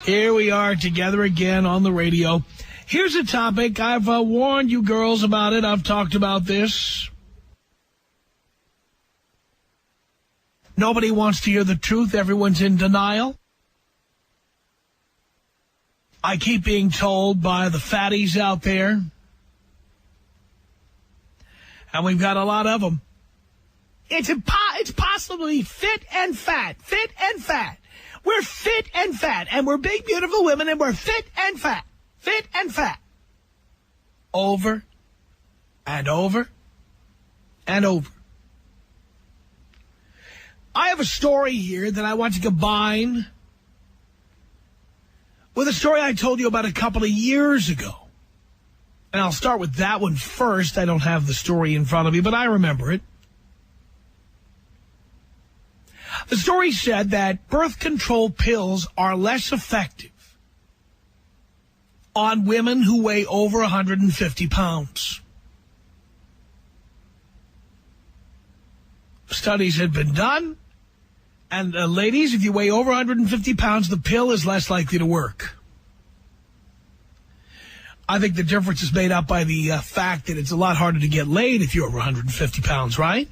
Here we are together again on the radio. Here's a topic. I've warned you girls about it. I've talked about this. Nobody wants to hear the truth. Everyone's in denial. I keep being told by the fatties out there, and we've got a lot of them, it's possibly fit and fat. We're fit and fat, and we're big, beautiful women, and we're fit and fat. Over and over and over. I have a story here that I want to combine with a story I told you about a couple of years ago. And I'll start with that one first. I don't have the story in front of me, but I remember it. The story said that birth control pills are less effective on women who weigh over 150 pounds. Studies had been done, and ladies, if you weigh over 150 pounds, the pill is less likely to work. I think the difference is made up by the fact that it's a lot harder to get laid if you're over 150 pounds, right?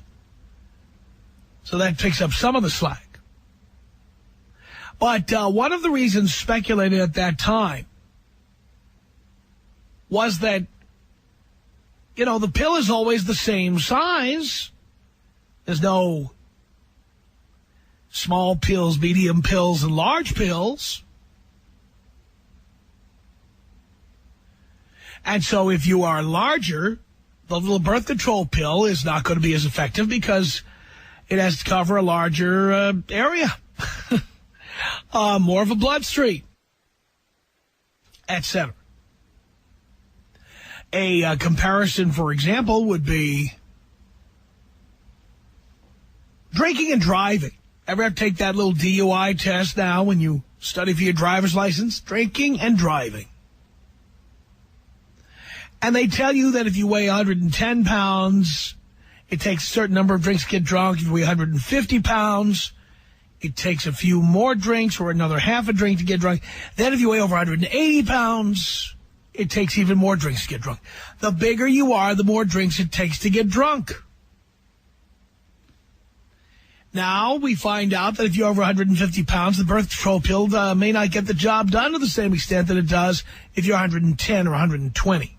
So that picks up some of the slack. But one of the reasons speculated at that time was that, the pill is always the same size. There's no small pills, medium pills, and large pills. And so if you are larger, the little birth control pill is not going to be as effective because it has to cover a larger area, more of a bloodstream, etc. A comparison, for example, would be drinking and driving. Ever have to take that little DUI test now when you study for your driver's license? Drinking and driving. And they tell you that if you weigh 110 pounds, it takes a certain number of drinks to get drunk. If you weigh 150 pounds, it takes a few more drinks or another half a drink to get drunk. Then if you weigh over 180 pounds, it takes even more drinks to get drunk. The bigger you are, the more drinks it takes to get drunk. Now we find out that if you're over 150 pounds, the birth control pill may not get the job done to the same extent that it does if you're 110 or 120.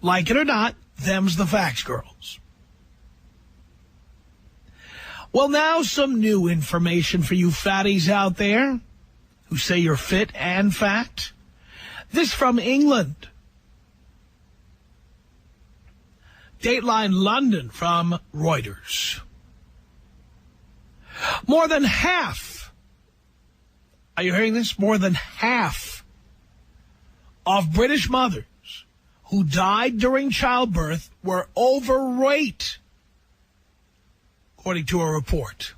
Like it or not, them's the facts, girls. Well, now some new information for you fatties out there who say you're fit and fat. This from England. Dateline London from Reuters. More than half, are you hearing this? More than half of British mothers who died during childbirth were overweight, according to a report.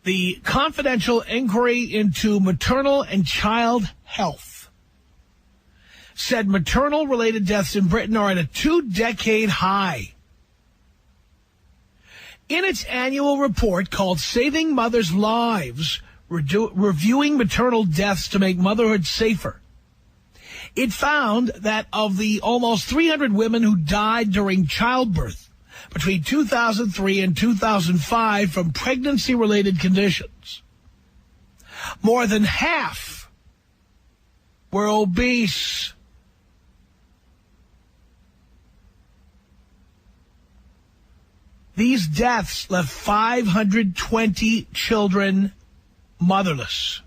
The Confidential Inquiry into Maternal and Child Health said maternal-related deaths in Britain are at a 2-decade high. In its annual report called Saving Mothers' Lives, Reviewing Maternal Deaths to Make Motherhood Safer, it found that of the almost 300 women who died during childbirth between 2003 and 2005 from pregnancy-related conditions, more than half were obese. These deaths left 520 children motherless.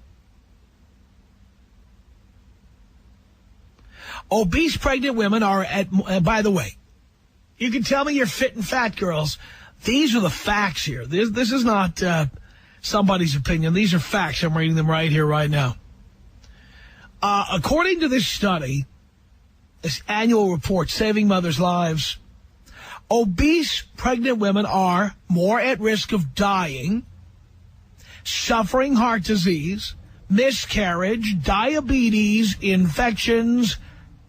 Obese pregnant women are at, by the way, you can tell me you're fit and fat, girls. These are the facts here. This is not somebody's opinion. These are facts. I'm reading them right here, right now. According to this study, this annual report, Saving Mothers' Lives, obese pregnant women are more at risk of dying, suffering heart disease, miscarriage, diabetes, infections,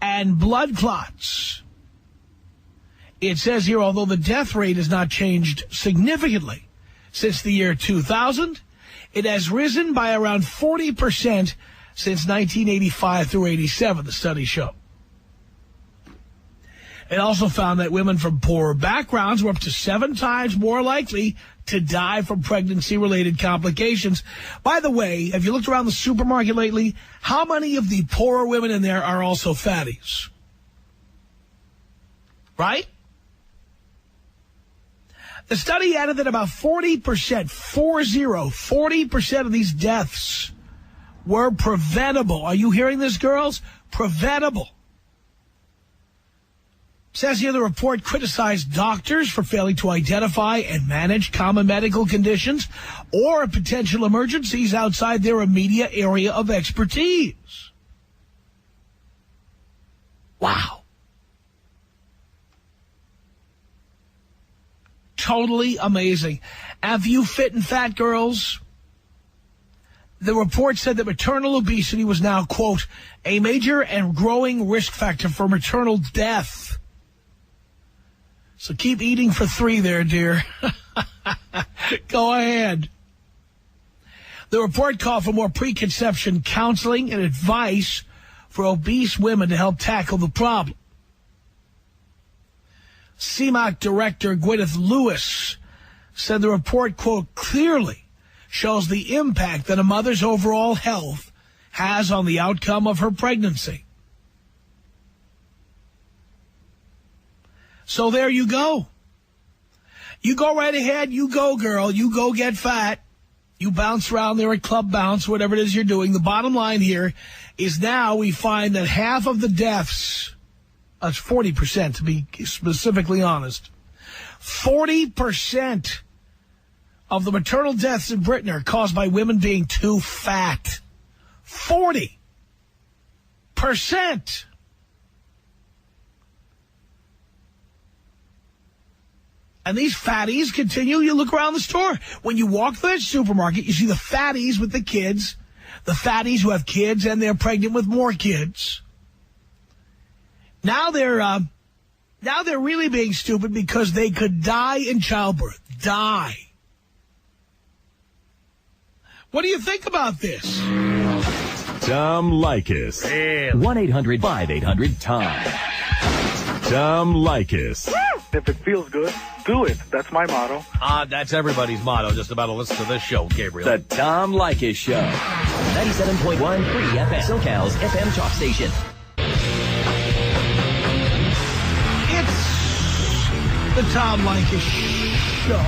and blood clots. It says here, although the death rate has not changed significantly since the year 2000, It has risen by around 40% since 1985 through 87, the study showed. It also found that women from poorer backgrounds were up to 7 times more likely to die from pregnancy-related complications. By the way, have you looked around the supermarket lately? How many of the poorer women in there are also fatties? Right? The study added that about 40% of these deaths were preventable. Are you hearing this, girls? Preventable. Says here the report criticized doctors for failing to identify and manage common medical conditions or potential emergencies outside their immediate area of expertise. Wow. Totally amazing. Have you fit and fat, girls? The report said that maternal obesity was now, quote, a major and growing risk factor for maternal death. So keep eating for 3 there, dear. Go ahead. The report called for more preconception counseling and advice for obese women to help tackle the problem. CMOC Director Gwyneth Lewis said the report, quote, clearly shows the impact that a mother's overall health has on the outcome of her pregnancy. So there you go. You go right ahead. You go, girl. You go get fat. You bounce around there at Club Bounce, whatever it is you're doing. The bottom line here is now we find that half of the deaths, that's 40% to be specifically honest, 40% of the maternal deaths in Britain are caused by women being too fat. 40%. And these fatties continue. You look around the store. When you walk through that supermarket, you see the fatties with the kids, the fatties who have kids and they're pregnant with more kids. Now they're really being stupid because they could die in childbirth. Die. What do you think about this? Tom Leykis. 1-800-5800-TOM. Tom Leykis. If it feels good, do it. That's my motto. That's everybody's motto, just about to listen to this show, Gabriel. The Tom Leykis Show. 97.1 Free FM, SoCal's FM talk station. It's the Tom Leykis Show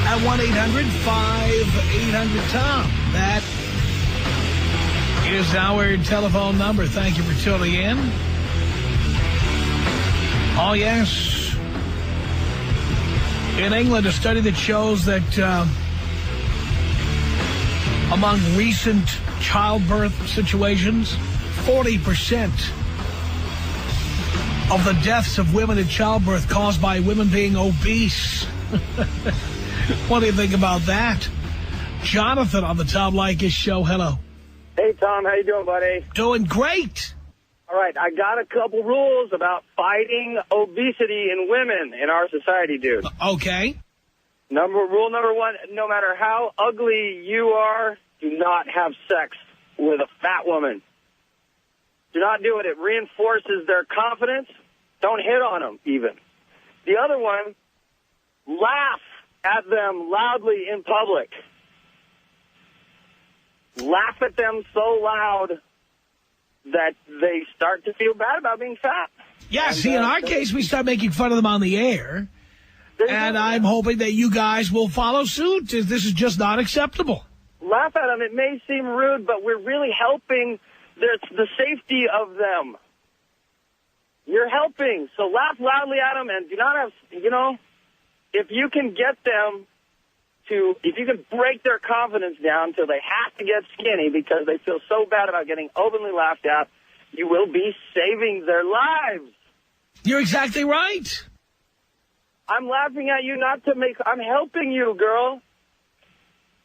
at 1-800-5800-TOM. That is our telephone number. Thank you for tuning in. Oh, yes. In England, a study that shows that among recent childbirth situations, 40% of the deaths of women in childbirth caused by women being obese. What do you think about that? Jonathan on the Tom Leykis Show. Hello. Hey, Tom. How you doing, buddy? Doing great. All right. I got a couple rules about fighting obesity in women in our society, dude. Okay. Rule number 1, no matter how ugly you are, do not have sex with a fat woman. Do not do it. It reinforces their confidence. Don't hit on them, even. The other one, laugh at them loudly in public. Laugh at them so loud that they start to feel bad about being fat. Yeah, see, in our case, we start making fun of them on the air. And I'm hoping that you guys will follow suit. This is just not acceptable. Laugh at them. It may seem rude, but we're really helping the safety of them. You're helping. So laugh loudly at them and do not have, if you can get them to, if you can break their confidence down till they have to get skinny because they feel so bad about getting openly laughed at, you will be saving their lives. You're exactly right. I'm laughing at you I'm helping you, girl.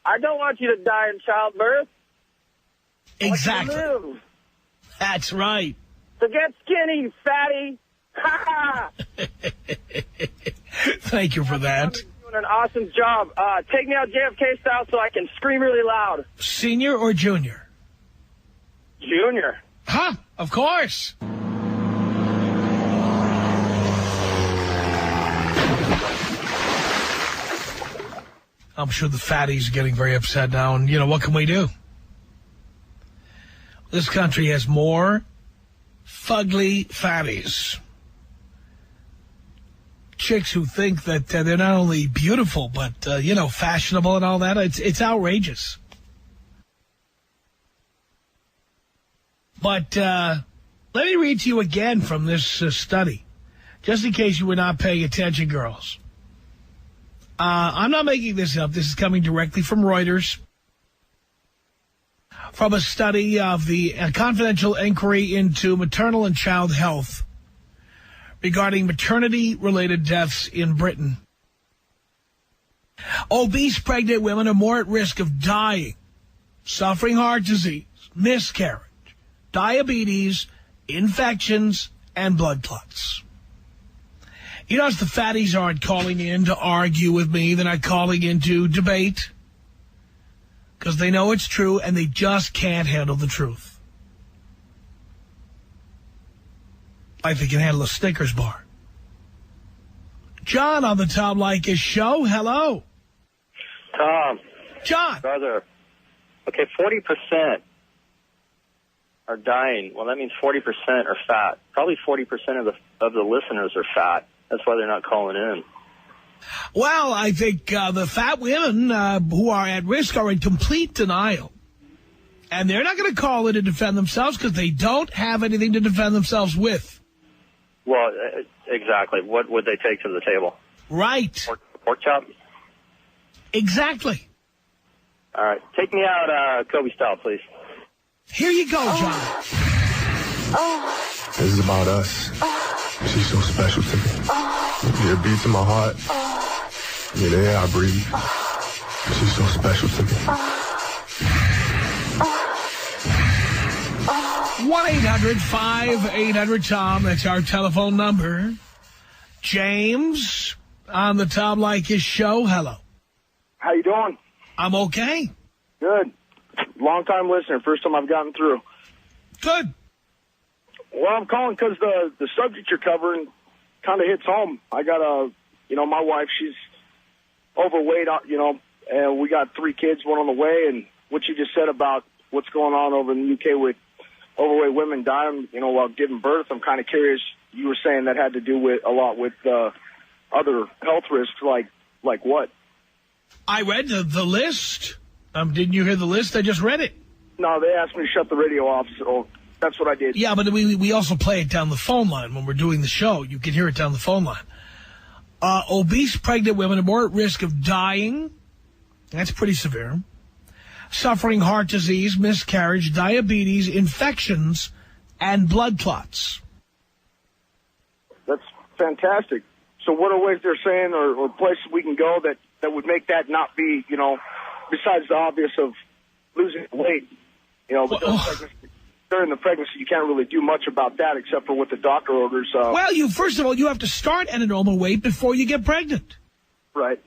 I don't want you to die in childbirth. Exactly. I want you to live. That's right. So get skinny, you fatty. Ha ha. Thank you for that. Doing an awesome job. Take me out JFK style so I can scream really loud. Senior or junior? Junior. Huh, of course. I'm sure the fatties are getting very upset now, and, you know, what can we do? This country has more fugly fatties. Chicks who think that they're not only beautiful, but, you know, fashionable and all that. It's outrageous. But let me read to you again from this study, just in case you were not paying attention, girls. I'm not making this up. This is coming directly from Reuters, from a study of the confidential inquiry into maternal and child health regarding maternity-related deaths in Britain. Obese pregnant women are more at risk of dying, suffering heart disease, miscarriage, diabetes, infections, and blood clots. You notice the fatties aren't calling in to argue with me. They're not calling in to debate because they know it's true and they just can't handle the truth. Like they can handle a Snickers bar. John on the Tom Leykis Show. Hello. Tom. John. Brother. Okay, 40% are dying. Well, that means 40% are fat. Probably 40% of the listeners are fat. That's why they're not calling in. Well, I think the fat women who are at risk are in complete denial. And they're not going to call in to defend themselves because they don't have anything to defend themselves with. Well, exactly. What would they take to the table? Right. Pork chop? Exactly. All right. Take me out Kobe style, please. Here you go, John. This is about us. She's so special to me. Yeah, it beats in my heart. Yeah, the air I breathe. She's so special to me. 1-800-5800-TOM. That's our telephone number. James on the Tom Leykis Show. Hello. How you doing? I'm okay. Good. Long-time listener. First time I've gotten through. Good. Well, I'm calling because the subject you're covering kind of hits home. I got my wife, she's overweight, and we got 3 kids, one on the way, and what you just said about what's going on over in the UK with overweight women dying, while giving birth, I'm kind of curious. You were saying that had to do with a lot with other health risks, like what? I read the list. Didn't you hear the list? I just read it. No, they asked me to shut the radio off, so that's what I did. Yeah, but we also play it down the phone line when we're doing the show. You can hear it down the phone line. Obese pregnant women are more at risk of dying. That's pretty severe. Suffering heart disease, miscarriage, diabetes, infections, and blood clots. That's fantastic. So what are ways they're saying or places we can go that would make that not be, besides the obvious of losing weight, but during the pregnancy, you can't really do much about that except for what the doctor orders. Well, first of all, you have to start at a normal weight before you get pregnant. Right.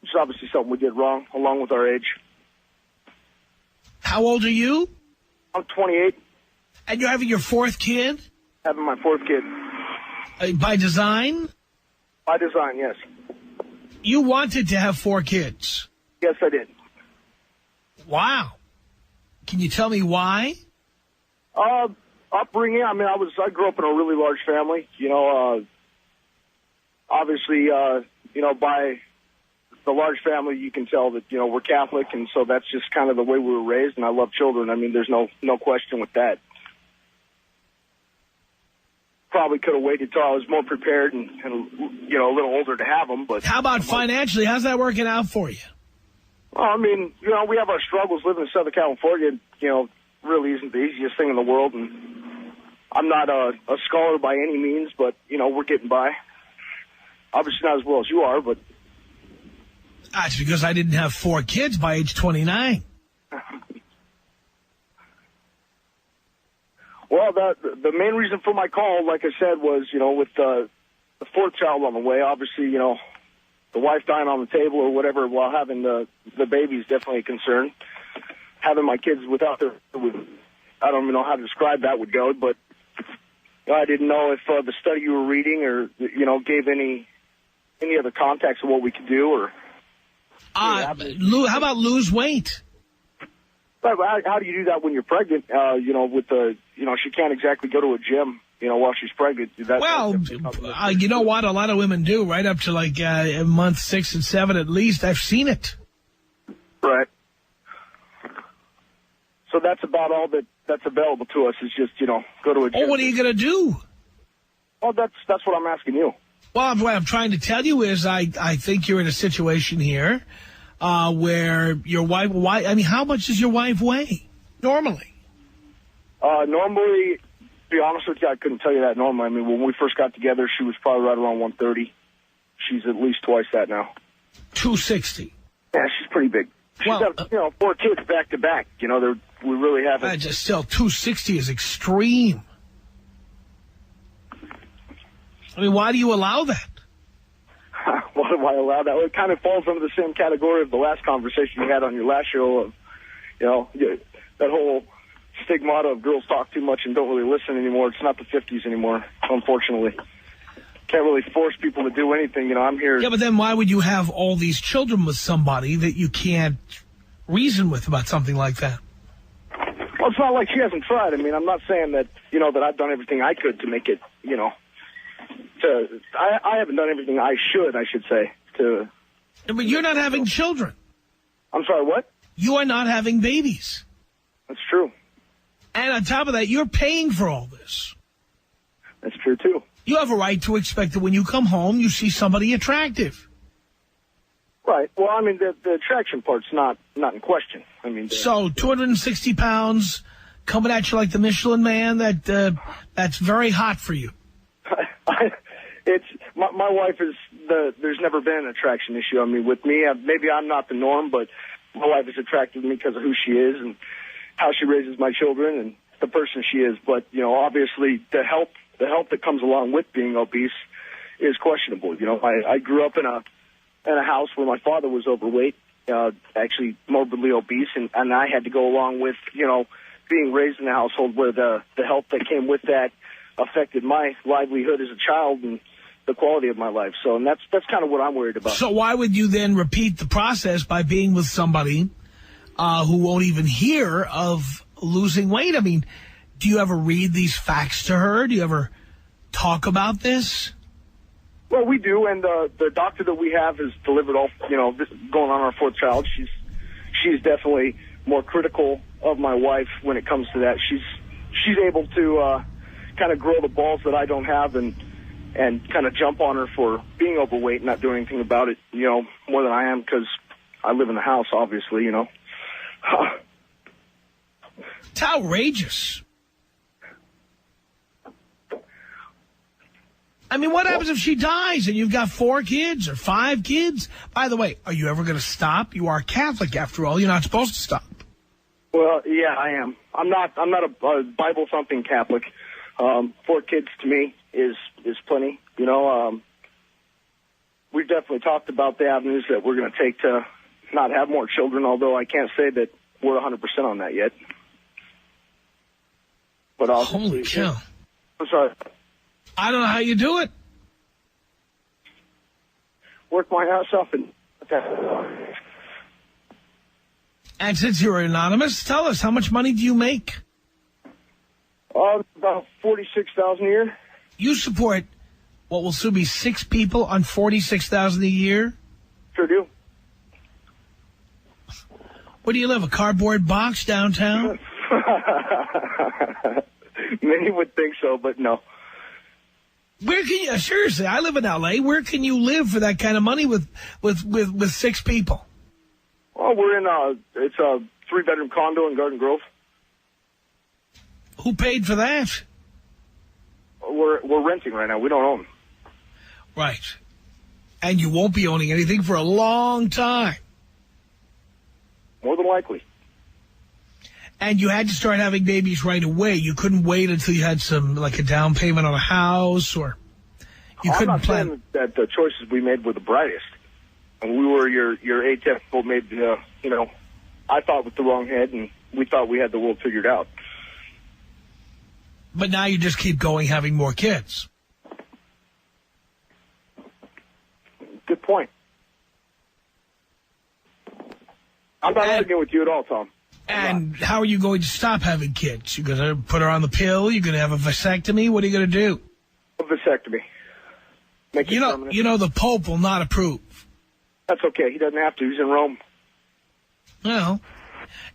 Which is obviously something we did wrong, along with our age. How old are you? I'm 28. And you're having your 4th kid? Having my 4th kid. By design? By design, yes. You wanted to have 4 kids? Yes, I did. Wow. Can you tell me why? Upbringing. I grew up in a really large family. Obviously, by the large family, you can tell that we're Catholic, and so that's just kind of the way we were raised. And I love children. There's no question with that. Probably could have waited till I was more prepared and a little older to have them. But how about financially? How's that working out for you? Well, we have our struggles living in Southern California. Really isn't the easiest thing in the world, and I'm not a scholar by any means, but we're getting by. Obviously not as well as you are, but that's because I didn't have 4 kids by age 29. Well, the main reason for my call, like I said, was with the 4th child on the way. Obviously, the the wife dying on the table or whatever while having the baby is definitely a concern. Having my kids without their, I don't even know how to describe that would go, but I didn't know if the study you were reading or, gave any other context of what we could do or. How about lose weight? But how do you do that when you're pregnant? She can't exactly go to a gym, while she's pregnant. You know what? A lot of women do right up to like month 6 and 7 at least. I've seen it. Right. So that's about all that's available to us is just, go to a gym. Oh, what are you going to do? Well, that's what I'm asking you. Well, what I'm trying to tell you is I think you're in a situation here where your wife, how much does your wife weigh normally? Normally, to be honest with you, I couldn't tell you that normally. I mean, when we first got together, she was probably right around 130. She's at least twice that now. 260. Yeah, she's pretty big. She's got, 4 kids back to back. We really haven't. Still, 260 is extreme. I mean, why do you allow that? Why do I allow that? Well, it kind of falls under the same category of the last conversation you had on your last show of, that whole stigmata of girls talk too much and don't really listen anymore. It's not the 50s anymore, unfortunately. Can't really force people to do anything. I'm here. Yeah, but then why would you have all these children with somebody that you can't reason with about something like that? Well, it's not like she hasn't tried. I mean, I'm not saying that, that I've done everything I could to make it, I haven't done everything I should say, to... But you're not having children. I'm sorry, what? You are not having babies. That's true. And on top of that, you're paying for all this. That's true, too. You have a right to expect that when you come home, you see somebody attractive. Right. Well, I mean, the attraction part's not in question. I mean... So, 260 pounds coming at you like the Michelin Man, that's very hot for you. My wife is there's never been an attraction issue. I mean, with me, maybe I'm not the norm, but my wife is attracted to me because of who she is and how she raises my children and the person she is. But, obviously the help that comes along with being obese is questionable. I grew up in a house where my father was overweight, actually morbidly obese, and I had to go along with, being raised in a household where the help that came with that affected my livelihood as a child and the quality of my life. So, and that's kind of what I'm worried about. So why would you then repeat the process by being with somebody who won't even hear of losing weight? I mean, do you ever read these facts to her? Do you ever talk about this? Well, we do, and the doctor that we have has delivered all, this, going on our 4th child. She's definitely more critical of my wife when it comes to that. She's able to kind of grow the balls that I don't have and kind of jump on her for being overweight and not doing anything about it, more than I am because I live in the house, obviously, It's outrageous. I mean, what happens if she dies and you've got 4 kids or 5 kids? By the way, are you ever going to stop? You are Catholic, after all. You're not supposed to stop. Well, yeah, I am. I'm not a Bible-thumping Catholic. 4 kids to me is plenty. We've definitely talked about the avenues that we're going to take to not have more children, although I can't say that we're 100% on that yet. But holy cow. I'm sorry. I don't know how you do it. Work my ass off and... And since you're anonymous, tell us, how much money do you make? About $46,000 a year. You support what will soon be 6 people on $46,000 a year? Sure do. Where do you live? A cardboard box downtown? Many would think so, but no. Where can you, seriously, I live in L.A., where can you live for that kind of money with 6 people? Well, we're in it's a 3-bedroom condo in Garden Grove. Who paid for that? We're renting right now. We don't own. Right. And you won't be owning anything for a long time. More than likely. And you had to start having babies right away. You couldn't wait until you had like a down payment on a house, or you couldn't plan. I'm not saying that the choices we made were the brightest. And we were your atypical, maybe, I thought with the wrong head, and we thought we had the world figured out. But now you just keep going, having more kids. Good point. I'm not arguing with you at all, Tom. And how are you going to stop having kids? You're going to put her on the pill? You're going to have a vasectomy? What are you going to do? A vasectomy. Make it permanent. You know the Pope will not approve. That's okay. He doesn't have to. He's in Rome. Well,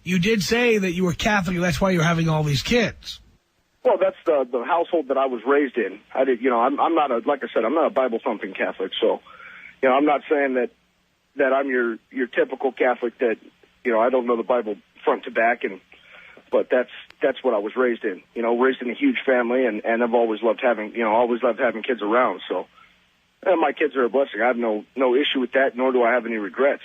you did say that you were Catholic. That's why you're having all these kids. Well, that's the household that I was raised in. I did, I'm not like I said, I'm not a Bible-thumping Catholic. So, I'm not saying that I'm your typical Catholic that, I don't know the Bible front to back, but that's what I was raised in. Raised in a huge family, and I've always loved having kids around. So, my kids are a blessing. I have no issue with that, nor do I have any regrets.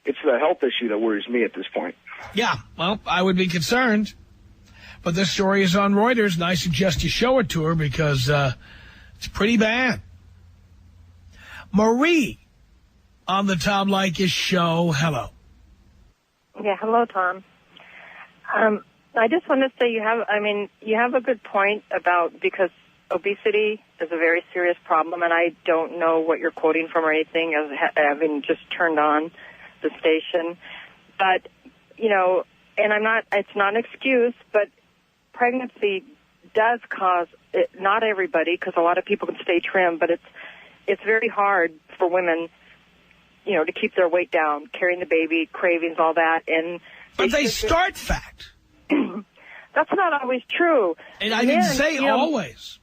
It's the health issue that worries me at this point. Yeah, well, I would be concerned. But this story is on Reuters, and I suggest you show it to her because it's pretty bad. Marie on the Tom Leykis Show. Hello. Yeah, hello, Tom. I just want to say you have a good point because obesity is a very serious problem, and I don't know what you're quoting from or anything, as having just turned on the station. But, and it's not an excuse, but pregnancy does cause, not everybody, because a lot of people can stay trim, but it's very hard for women, to keep their weight down, carrying the baby, cravings, all that. But they start fat. That's not always true. And I didn't say always.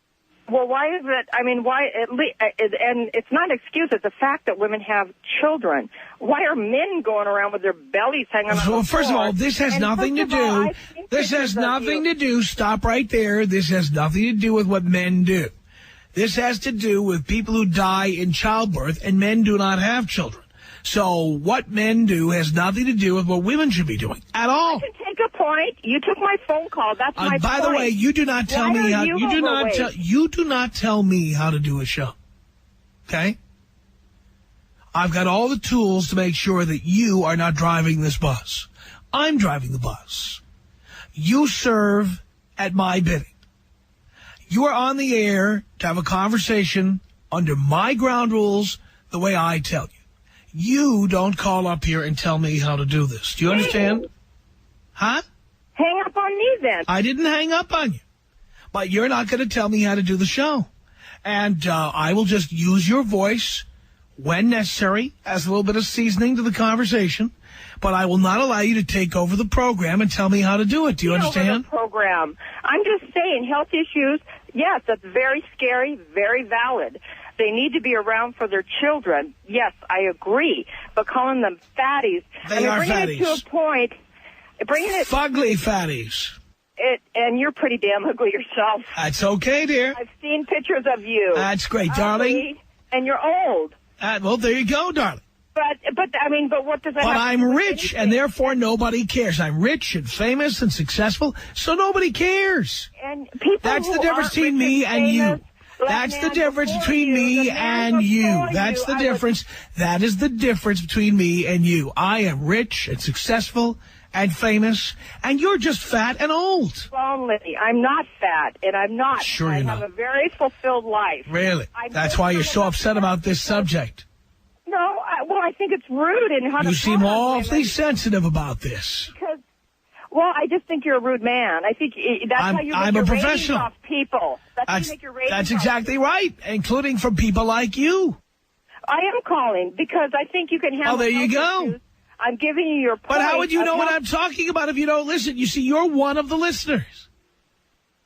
Well, why is it? Why at least? And it's not an excuse. It's a fact that women have children. Why are men going around with their bellies hanging out? Well, first of all, this has nothing to do. This has nothing to do. Stop right there. This has nothing to do with what men do. This has to do with people who die in childbirth, and men do not have children. So what men do has nothing to do with what women should be doing at all. I can take a point. You took my phone call. That's my point. By the way, you do not tell me how. You do not tell me how to do a show. Okay? I've got all the tools to make sure that you are not driving this bus. I'm driving the bus. You serve at my bidding. You are on the air to have a conversation under my ground rules the way I tell you. You don't call up here and tell me how to do this. Do you understand? Huh? Hang up on me then. I didn't hang up on you. But you're not going to tell me how to do the show. And I will just use your voice when necessary as a little bit of seasoning to the conversation. But I will not allow you to take over the program and tell me how to do it. Do you understand? Over the program. I'm just saying health issues, yes, that's very scary, very valid. They need to be around for their children. Yes, I agree. But calling them fatties. They are bringing fatties. It to a point. Bringing it. Fugly fatties. And you're pretty damn ugly yourself. That's okay, dear. I've seen pictures of you. That's great, darling. And you're old. Well, there you go, darling. But what does that have But I'm to do with rich, anything? and therefore nobody cares. I'm rich and famous and successful, so nobody cares. And people That's the difference between me and you. That's the difference between me and you. That's the difference. That is the difference between me and you. I am rich and successful and famous, and you're just fat and old. Lonely. I'm not fat, and I'm not. Sure you're not. I have a very fulfilled life. Really? That's why you're so upset about this subject. No, I think it's rude in how You seem awfully sensitive about this. Because, I just think you're a rude man. I think that's how you make your ratings off people. That's how you make your ratings That's exactly right, including from people like you. I am calling because I think you can handle. Oh, there you go. Issues. I'm giving you your point. But how would you know what I'm talking about if you don't listen? You see, you're one of the listeners.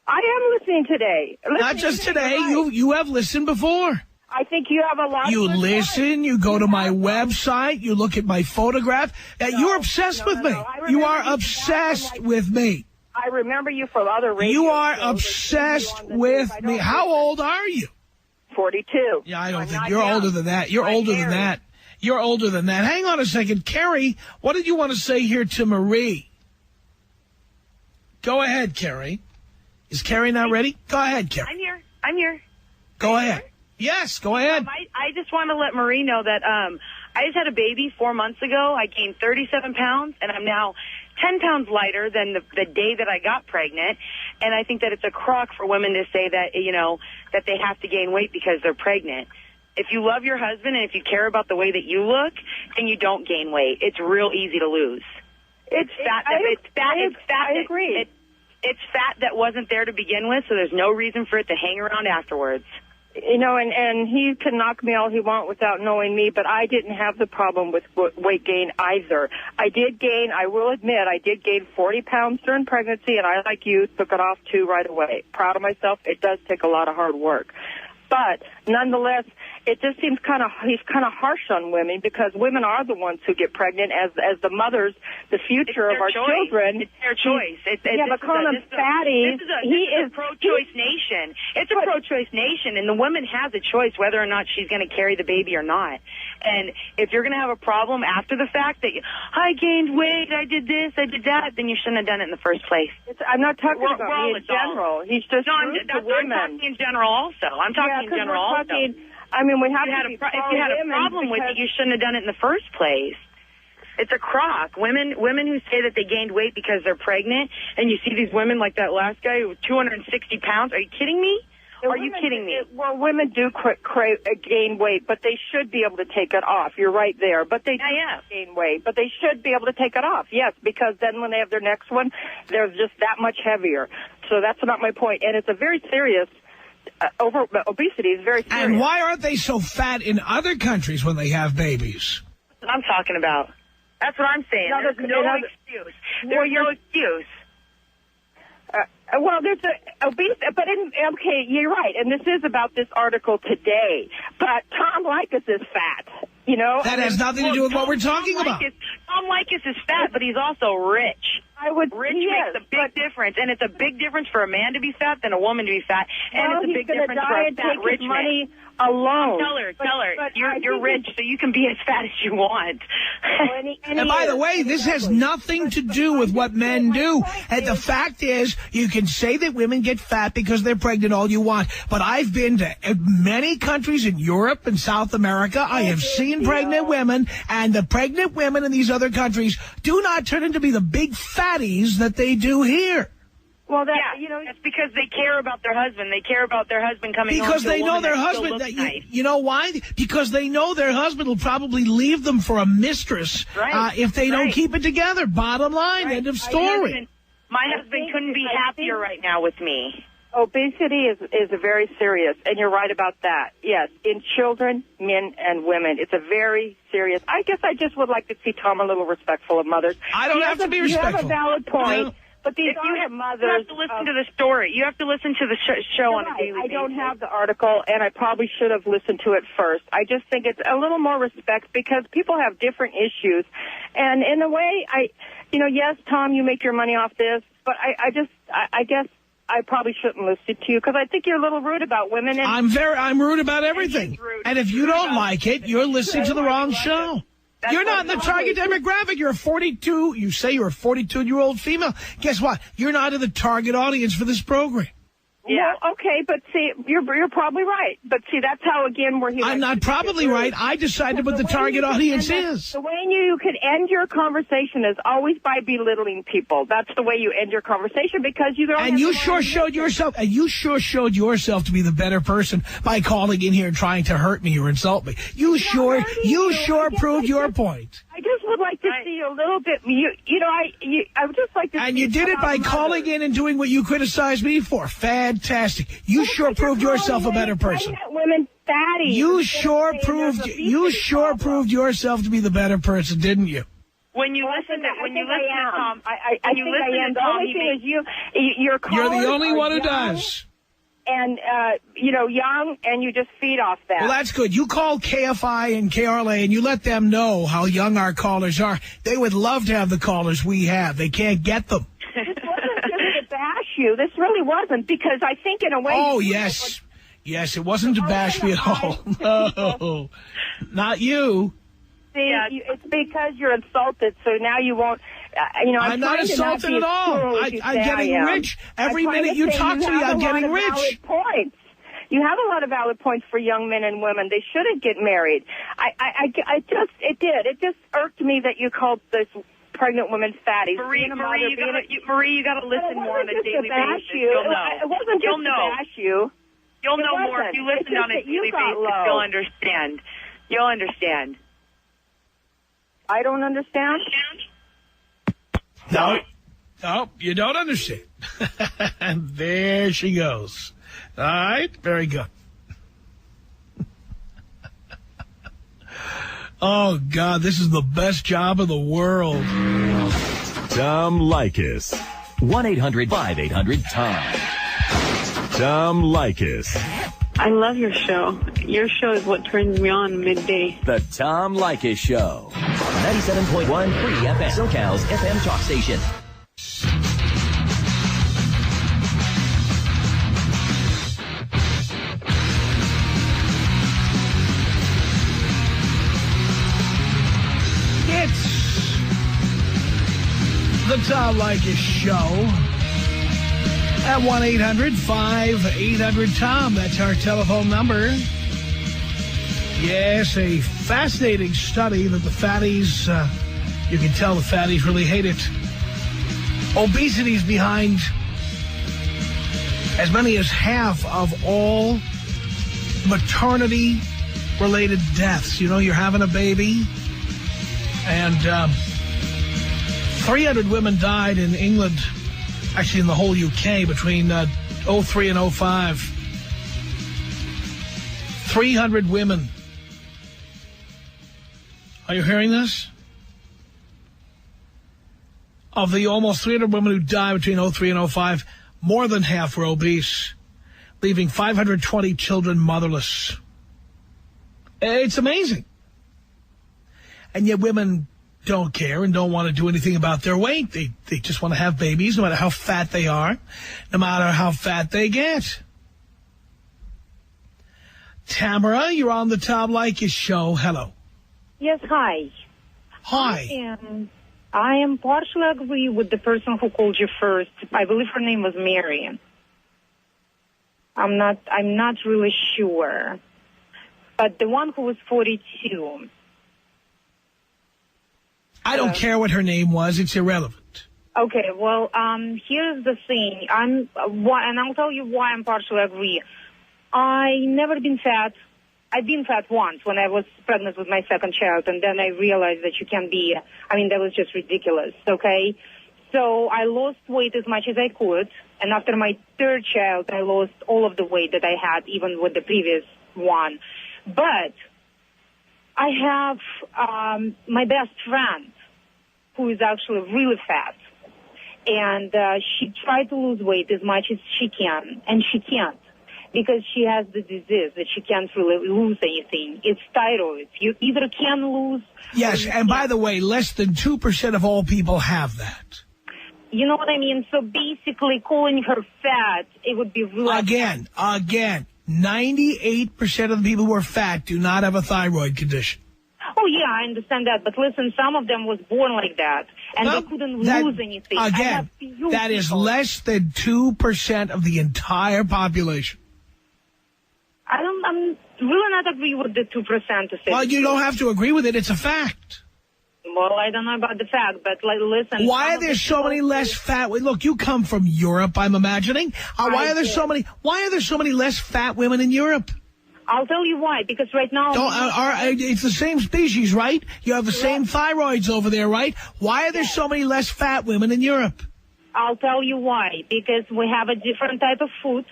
I am listening today. Not just today. You have listened before. I think you have a lot. You listen. You go to my website. You look at my photograph. You're obsessed with me. You are obsessed with me. I remember you from other radio You are obsessed with me. How old are you? 42. Yeah, I don't think you're older than that. You're older than that. You're older than that. Hang on a second. Carrie, what did you want to say here to Marie? Go ahead, Carrie. Is Carrie not ready? Go ahead, Carrie. I'm here. Go ahead. Yes, go ahead. I just want to let Marie know that I just had a baby 4 months ago. I gained 37 pounds, and I'm now 10 pounds lighter than the day that I got pregnant. And I think that it's a crock for women to say that, that they have to gain weight because they're pregnant. If you love your husband and if you care about the way that you look, then you don't gain weight. It's real easy to lose. It's fat. I agree. It's fat that wasn't there to begin with, so there's no reason for it to hang around afterwards. And he can knock me all he wants without knowing me, but I didn't have the problem with weight gain either. I will admit, I did gain 40 pounds during pregnancy, and I, like you, took it off too right away. Proud of myself. It does take a lot of hard work. But nonetheless, it just seems he's kind of harsh on women, because women are the ones who get pregnant as the mothers, the future of our children. It's their choice. But call them fatties. This is a pro-choice nation. It's a pro-choice nation, and the woman has a choice whether or not she's going to carry the baby or not. And if you're going to have a problem after the fact that I gained weight, I did this, I did that, then you shouldn't have done it in the first place. I'm not talking about me in general. He's just rude to women. I'm talking in general also. I'm talking in general also. I mean, if you had a problem with it, you shouldn't have done it in the first place. It's a crock. Women who say that they gained weight because they're pregnant, and you see these women like that last guy who was 260 pounds. Are you kidding me? Are you kidding me? Well, women do gain weight, but they should be able to take it off. You're right there. But they do gain weight, but they should be able to take it off, yes, because then when they have their next one, they're just that much heavier. So that's not my point. And it's a very serious obesity is very serious. And why aren't they so fat in other countries when they have babies? That's what I'm talking about. That's what I'm saying. There's no excuse. There's no excuse. Well, there's obese, but okay, you're right, and this is about this article today. But Tom Leykis is fat, That has nothing to do with what we're talking about. Tom Leykis is fat, but he's also rich. Rich makes a big difference, and it's a big difference for a man to be fat than a woman to be fat, and it's a big difference for a fat rich man. Alone. Tell her, you're rich, so you can be as fat as you want. And by the way, this has nothing to do with what men do. And the fact is, you can say that women get fat because they're pregnant all you want, but I've been to many countries in Europe and South America. I have seen pregnant women, and the pregnant women in these other countries do not turn into be the big fatties that they do here. Well, that's because they care about their husband. They care about their husband coming home to a woman. Because they know their husband. You know why? Because they know their husband will probably leave them for a mistress if they don't keep it together. Bottom line, end of story. My husband couldn't be happier right now with me. Obesity is very serious, and you're right about that. Yes, in children, men, and women. It's a very serious. I guess I just would like to see Tom a little respectful of mothers. I don't have to be respectful. You have a valid point. But these mothers. You have to listen to the story. You have to listen to the show on a daily basis. I don't have the article, and I probably should have listened to it first. I just think it's a little more respect, because people have different issues. And in a way, yes, Tom, you make your money off this, but I guess I probably shouldn't listen to you, because I think you're a little rude about women. And I'm rude about everything. And if you don't like it, you're listening to the wrong show. You're not in the target demographic. You're a 42. You say you're a 42-year-old female. Guess what? You're not in the target audience for this program. Yeah. Well, okay, but see, you're probably right. But see, that's how, again, we're human. I'm not probably right. I decided what the target audience is. The way you could end your conversation is always by belittling people. That's the way you end your conversation, because you don't. And you sure showed yourself. And you sure showed yourself to be the better person by calling in here and trying to hurt me or insult me. You sure proved your point. I just would like to see you a little bit. I would just like to. And you did it by calling in and doing what you criticized me for. Fantastic. You sure proved yourself a better person. Women fatty. You sure proved yourself to be the better person, didn't you? When you listen to Tom, I think I am. The only thing is you're the only one who does. And, young, and you just feed off that. Well, that's good. You call KFI and KRLA, and you let them know how young our callers are. They would love to have the callers we have. They can't get them. This wasn't just to bash you. This really wasn't, because I think in a way... Oh, yes. Yes, it wasn't to bash me at all. No, not you. See, it's because you're insulted, so now you won't... I'm not insulted at all. I'm getting rich. Every minute you talk to me, I'm getting rich. Points. You have a lot of valid points for young men and women. They shouldn't get married. It just irked me that you called this pregnant women fatties. Marie, you got to listen more on a daily basis. You'll know. It wasn't just to bash you. You'll know more if you listen on a daily basis. You'll understand. You'll understand. I don't understand? No, you don't understand. And there she goes. All right, very good. Oh, God, this is the best job in the world. Tom Leykis. 1-800-5800-TOM. Tom Leykis. I love your show. Your show is what turns me on midday. The Tom Leykis Show. 97.1 Free FM. SoCal's FM talk station. It's the Tom Leykis Show at 1-800-5800-TOM. That's our telephone number. Yes, a fascinating study that the fatties, you can tell the fatties really hate it. Obesity is behind as many as half of all maternity-related deaths. You know, you're having a baby, and 300 women died in England, actually in the whole UK, between 03 and 05. 300 women. Are you hearing this? Of the almost 300 women who died between 03 and 05, more than half were obese, leaving 520 children motherless. It's amazing. And yet women don't care and don't want to do anything about their weight. They just want to have babies, no matter how fat they are, no matter how fat they get. Tamara, you're on the Tom Leykis Show. Hello. Yes, hi. Hi. I am partially agree with the person who called you first. I believe her name was Mary. I'm not really sure. But the one who was 42. I don't care what her name was. It's irrelevant. Okay, well, here's the thing. And I'll tell you why I'm partially agree. I never been fat. I've been fat once when I was pregnant with my second child, and then I realized that you can be, that was just ridiculous, okay? So I lost weight as much as I could, and after my third child, I lost all of the weight that I had, even with the previous one. But I have my best friend who is actually really fat, and she tried to lose weight as much as she can, and she can't because she has the disease that she can't really lose anything. It's thyroid. You either can lose... Yes, and by the way, less than 2% of all people have that. You know what I mean? So basically calling her fat, it would be really... Again, 98% of the people who are fat do not have a thyroid condition. Oh, yeah, I understand that. But listen, some of them was born like that, and they couldn't lose anything. Again, that is less than 2% of the entire population. I'm really not agree with the 2% to say. Well, you don't have to agree with it. It's a fact. Well, I don't know about the fact, but listen. Why are there so many less fat? Look, you come from Europe, I'm imagining. Why are there so many less fat women in Europe? I'll tell you why. Because right now, it's the same species, right? You have the same thyroids over there, right? Why are there so many less fat women in Europe? I'll tell you why. Because we have a different type of food,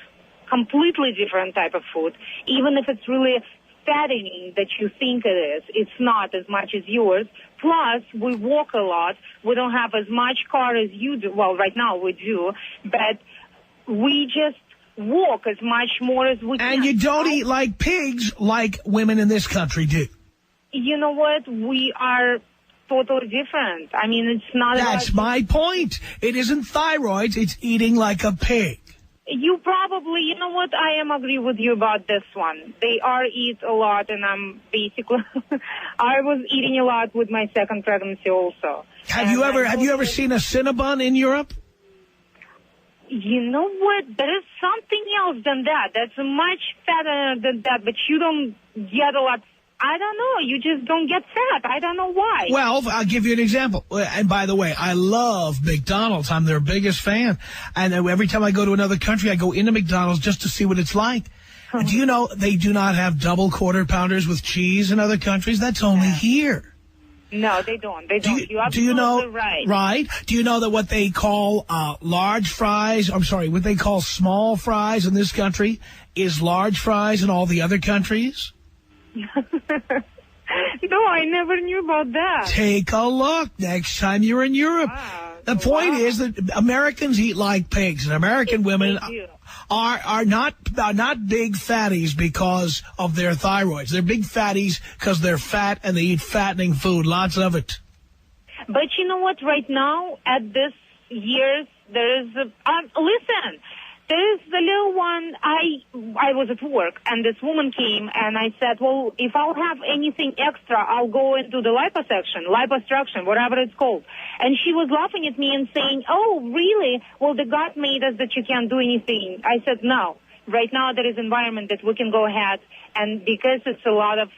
completely different type of food. Even if it's really fattening that you think it is, it's not as much as yours. Plus, we walk a lot. We don't have as much car as you do. Well, right now we do, but we just walk as much more as we can. And you don't eat like pigs like women in this country do. You know what? We are totally different. It's not... That's my point. It isn't thyroids. It's eating like a pig. You probably... You know what? I am agree with you about this one. They are eat a lot, and I'm basically... I was eating a lot with my second pregnancy also. Have you ever seen a Cinnabon in Europe? You know what? There is something else than that. That's much fatter than that, but you don't get a lot. I don't know. You just don't get fat. I don't know why. Well, I'll give you an example. And by the way, I love McDonald's. I'm their biggest fan. And every time I go to another country, I go into McDonald's just to see what it's like. And do you know they do not have double quarter pounders with cheese in other countries? That's only here. No, they don't. They don't. Do you know, right. Right? Do you know that what they call large fries, what they call small fries in this country is large fries in all the other countries? No, I never knew about that. Take a look next time you're in Europe. Wow. The point is that Americans eat like pigs, and American women are not big fatties because of their thyroids. They're big fatties because they're fat and they eat fattening food, lots of it. But you know what? Right now, at this year's, there is listen. There's the little one. I was at work, and this woman came, and I said, well, if I'll have anything extra, I'll go into the liposuction, whatever it's called. And she was laughing at me and saying, oh, really? Well, the God made us that you can't do anything. I said, no. Right now, there is an environment that we can go ahead, and because it's a lot of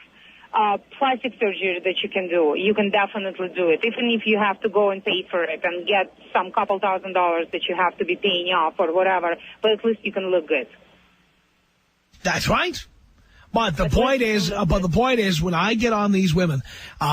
plastic surgery that you can do, you can definitely do it, even if you have to go and pay for it and get some couple $1,000s that you have to be paying off or whatever, but at least you can look good. That's right. But the point is, when I get on these women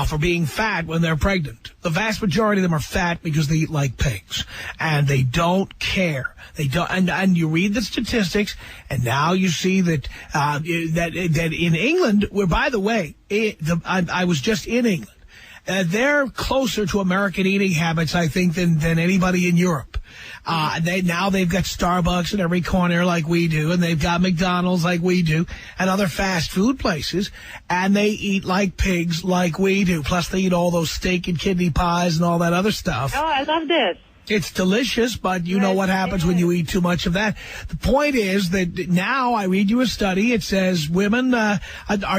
for being fat when they're pregnant, the vast majority of them are fat because they eat like pigs, and they don't care. They don't, and you read the statistics, and now you see that that in England, where, by the way, I was just in England. They're closer to American eating habits, I think, than anybody in Europe. They've got Starbucks in every corner like we do, and they've got McDonald's like we do, and other fast food places, and they eat like pigs like we do. Plus, they eat all those steak and kidney pies and all that other stuff. Oh, I love this. It's delicious, but you know what happens when you eat too much of that. The point is that now I read you a study. It says women are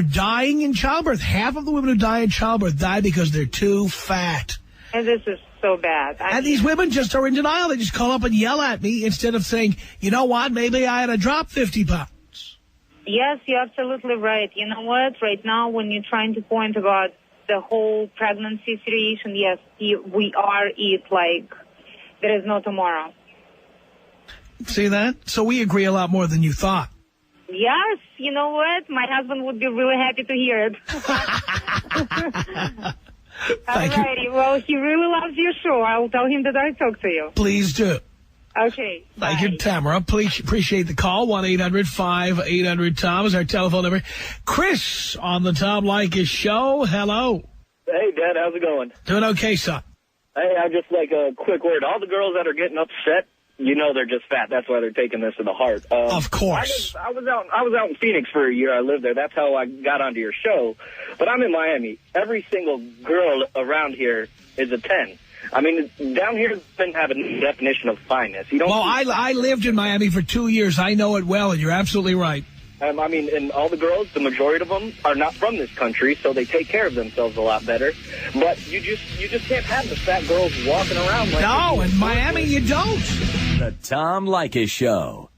dying in childbirth. Half of the women who die in childbirth die because they're too fat. And this is so bad. And these women just are in denial. They just call up and yell at me instead of saying, you know what, maybe I had to drop 50 pounds. Yes, you're absolutely right. You know what? Right now, when you're trying to point about the whole pregnancy situation, yes, we are like there is no tomorrow. See that? So we agree a lot more than you thought. Yes, you know what? My husband would be really happy to hear it. All righty. Well, he really loves your show. I'll tell him that I talked to you. Please do. Okay. Thank you, Tamara. Please appreciate the call. 1-800-5800-TOM is our telephone number. Chris on the Tom Leykis Show. Hello. Hey, Dad. How's it going? Doing okay, son. Hey, I just like a quick word. All the girls that are getting upset, you know they're just fat. That's why they're taking this to the heart. Of course. I was out in Phoenix for a year. I lived there. That's how I got onto your show. But I'm in Miami. Every single girl around here is a 10. I mean, down here doesn't have a definition of fineness. You don't. Well, I lived in Miami for 2 years. I know it well, and you're absolutely right. I mean, and all the girls, the majority of them are not from this country, so they take care of themselves a lot better. But you just can't have the fat girls walking around like. No, in Miami you don't. The Tom Leykis Show.